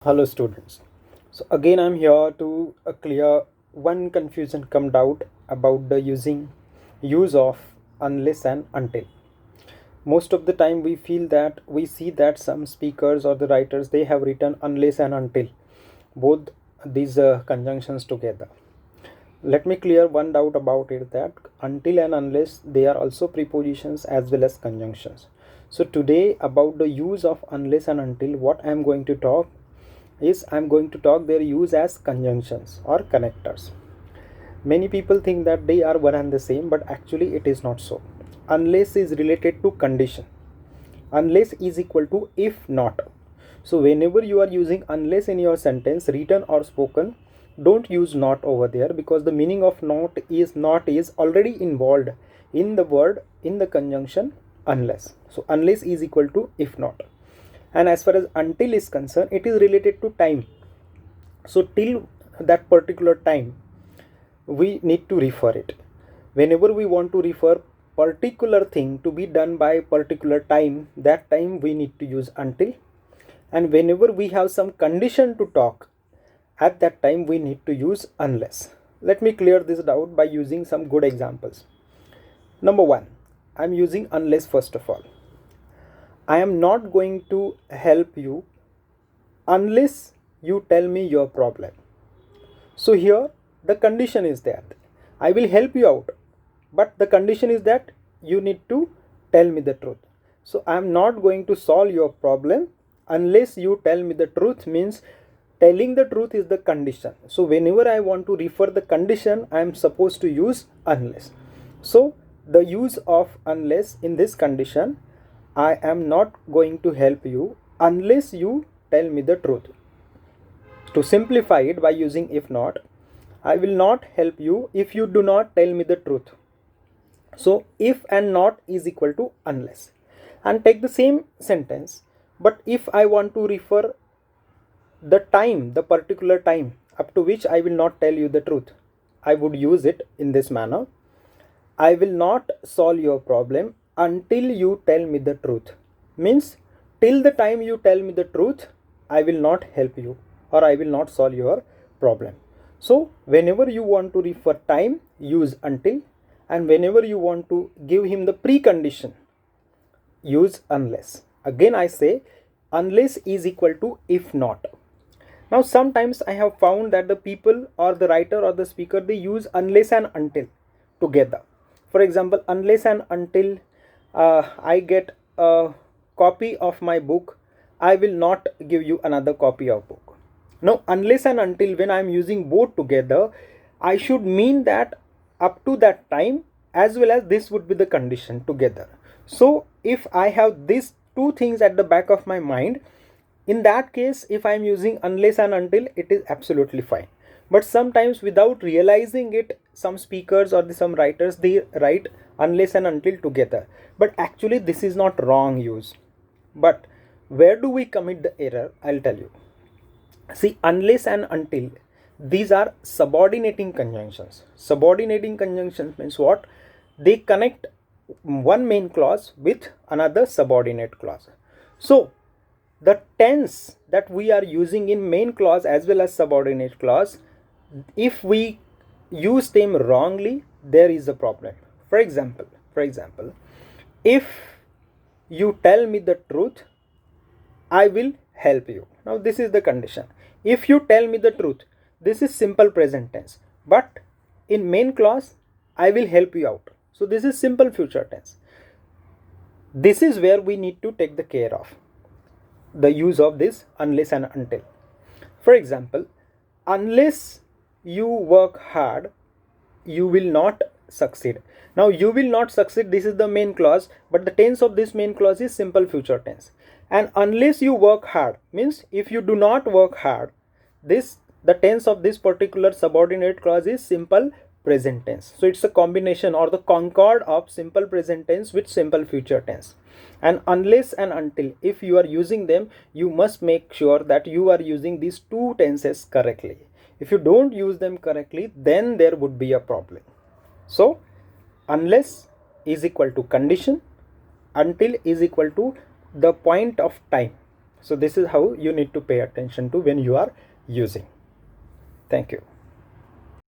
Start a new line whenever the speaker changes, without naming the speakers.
Hello students. So again I'm here to clear one confusion come doubt about the use of unless and until. Most of the time we see that some speakers or the writers they have written unless and until both these conjunctions together. Let me clear one doubt about it that until and unless they are also prepositions as well as conjunctions. So today about the use of unless and until what I am going to talk is I'm going to talk their use as conjunctions or connectors. Many people think that they are one and the same, but actually it is not so. Unless is related to condition. Unless is equal to if not. So whenever you are using unless in your sentence, written or spoken, don't use not over there because the meaning of not is already involved in the word in the conjunction unless. So unless is equal to if not. And as far as until is concerned, it is related to time. So till that particular time we need to refer it. Whenever we want to refer particular thing to be done by particular time, that time we need to use until. And whenever we have some condition to talk, at that time we need to use unless. Let me clear this doubt by using some good examples. Number one, I'm using unless. First of all, I am not going to help you unless you tell me your problem. So here the condition is that I will help you out, but the condition is that you need to tell me the truth. So I am not going to solve your problem unless you tell me the truth, means telling the truth is the condition. So whenever I want to refer the condition, I am supposed to use unless. So the use of unless in this condition, I am not going to help you unless you tell me the truth. To simplify it by using if not, I will not help you if you do not tell me the truth. So if and not is equal to unless. And take the same sentence, but if I want to refer the time, the particular time up to which I will not tell you the truth, I would use it in this manner. I will not solve your problem until you tell me the truth. Means till the time you tell me the truth, I will not help you or I will not solve your problem. So whenever you want to refer time, use until, and whenever you want to give him the precondition, use unless. Again I say unless is equal to if not. Now sometimes I have found that the people or the writer or the speaker they use unless and until together. For example, unless and until I get a copy of my book, I will not give you another copy of book. Now unless and until, when I am using both together, I should mean that up to that time as well as this would be the condition together. So if I have these two things at the back of my mind, in that case if I am using unless and until, it is absolutely fine. But sometimes without realizing it, some speakers or some writers they write unless and until together, but actually this is not wrong use. But where do we commit the error? I'll tell you. See, unless and until, these are subordinating conjunctions. Subordinating conjunctions means what? They connect one main clause with another subordinate clause. So the tense that we are using in main clause as well as subordinate clause, if we use them wrongly, there is a problem. For example, if you tell me the truth, I will help you. Now this is the condition. If you tell me the truth, this is simple present tense, but in main clause I will help you out, so this is simple future tense. This is where we need to take the care of the use of this unless and until. For example, unless you work hard, you will not succeed. Now you will not succeed, this is the main clause, but the tense of this main clause is simple future tense. And unless you work hard means if you do not work hard, this the tense of this particular subordinate clause is simple present tense. So it's a combination or the concord of simple present tense with simple future tense. And unless and until, if you are using them, you must make sure that you are using these two tenses correctly. If you don't use them correctly, then there would be a problem. So unless is equal to condition, until is equal to the point of time. So this is how you need to pay attention to when you are using. Thank you.